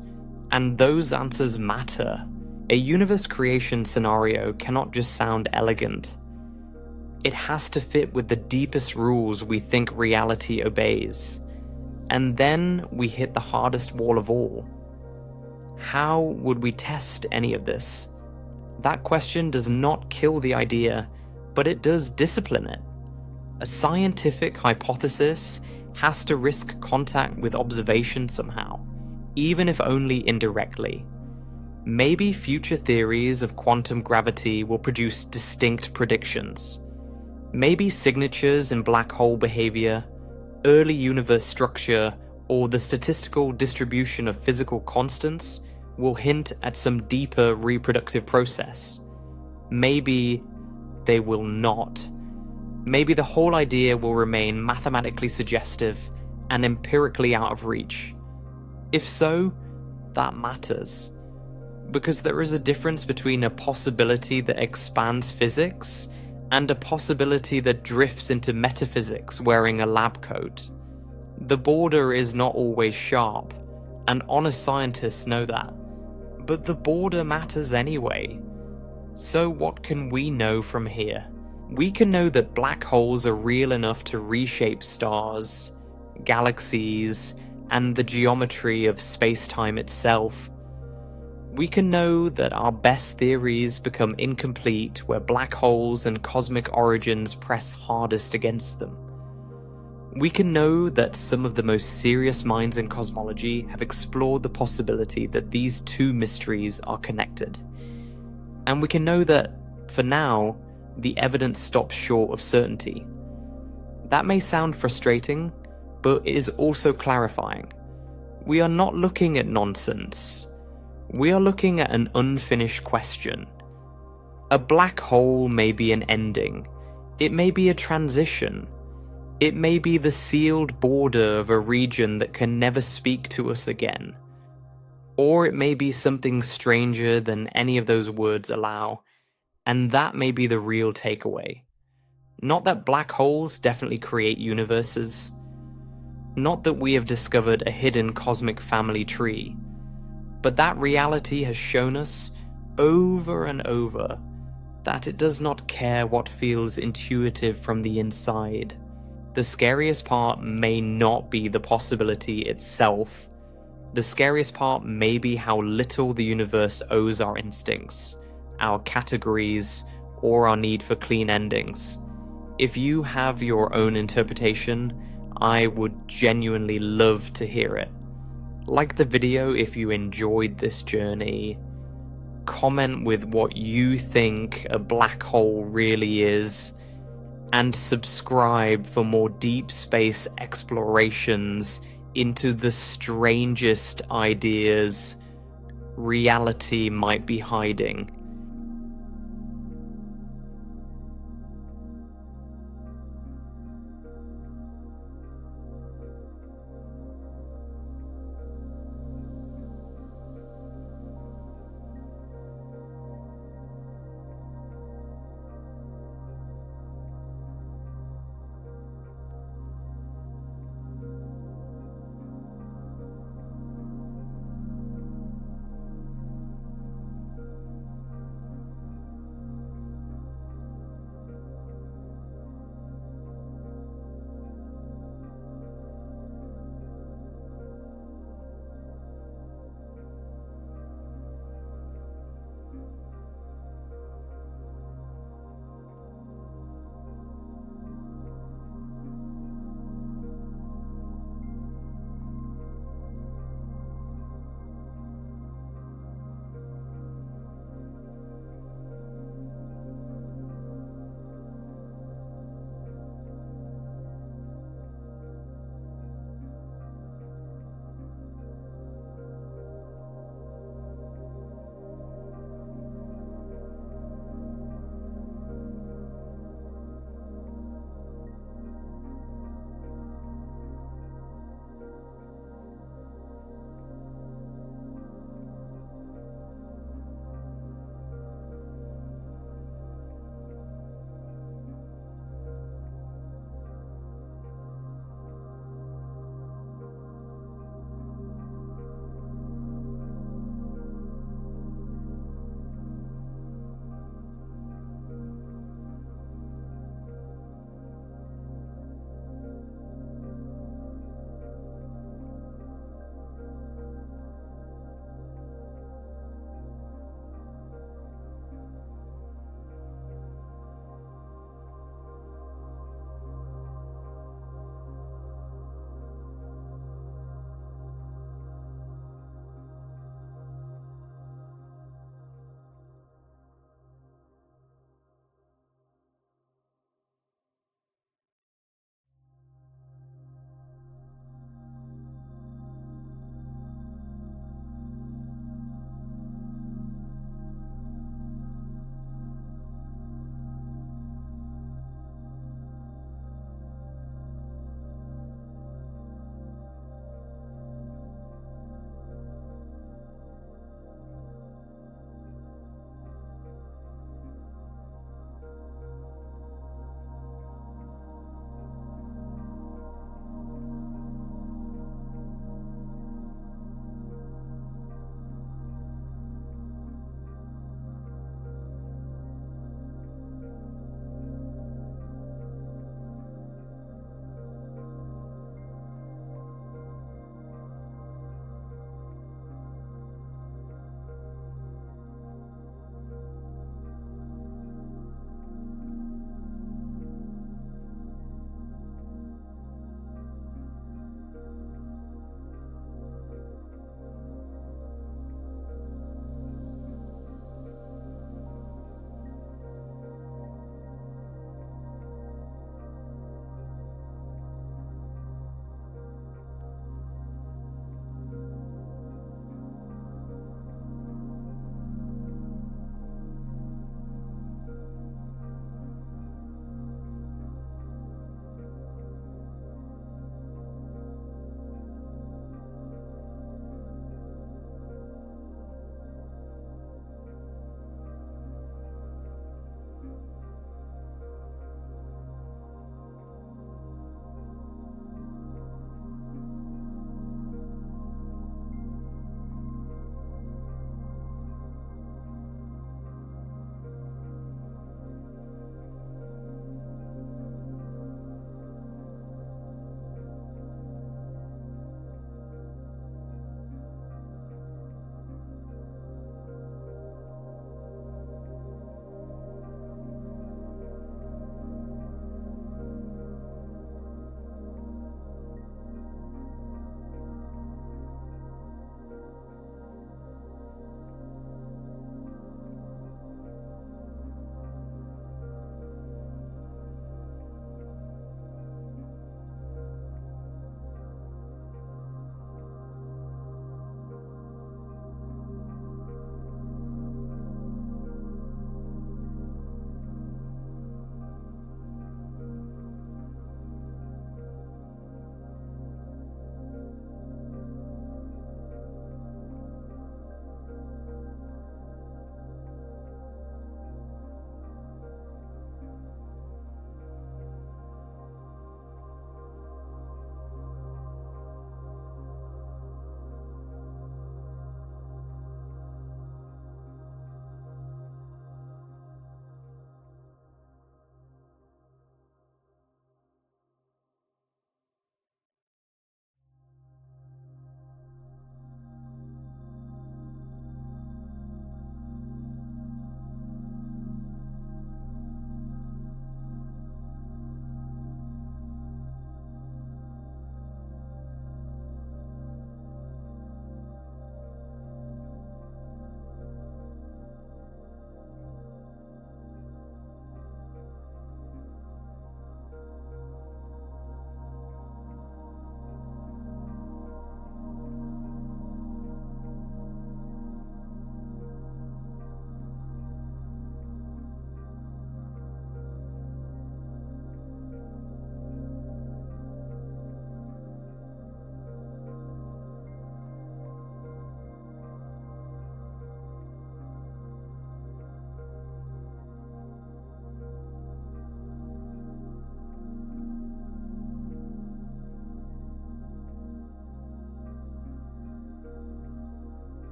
and those answers matter. A universe creation scenario cannot just sound elegant. It has to fit with the deepest rules we think reality obeys. And then we hit the hardest wall of all. How would we test any of this? That question does not kill the idea, but it does discipline it. A scientific hypothesis has to risk contact with observation somehow, even if only indirectly. Maybe future theories of quantum gravity will produce distinct predictions. Maybe signatures in black hole behavior, early universe structure, or the statistical distribution of physical constants will hint at some deeper reproductive process. Maybe they will not. Maybe the whole idea will remain mathematically suggestive and empirically out of reach. If so, that matters. Because there is a difference between a possibility that expands physics and a possibility that drifts into metaphysics wearing a lab coat. The border is not always sharp, and honest scientists know that. But the border matters anyway. So what can we know from here? We can know that black holes are real enough to reshape stars, galaxies, and the geometry of space-time itself. We can know that our best theories become incomplete where black holes and cosmic origins press hardest against them. We can know that some of the most serious minds in cosmology have explored the possibility that these two mysteries are connected. And we can know that, for now, the evidence stops short of certainty. That may sound frustrating, but it is also clarifying. We are not looking at nonsense. We are looking at an unfinished question. A black hole may be an ending. It may be a transition. It may be the sealed border of a region that can never speak to us again. Or it may be something stranger than any of those words allow, and that may be the real takeaway. Not that black holes definitely create universes. Not that we have discovered a hidden cosmic family tree. But that reality has shown us, over and over, that it does not care what feels intuitive from the inside. The scariest part may not be the possibility itself. The scariest part may be how little the universe owes our instincts, our categories, or our need for clean endings. If you have your own interpretation, I would genuinely love to hear it. Like the video if you enjoyed this journey. Comment with what you think a black hole really is, and subscribe for more deep space explorations into the strangest ideas reality might be hiding.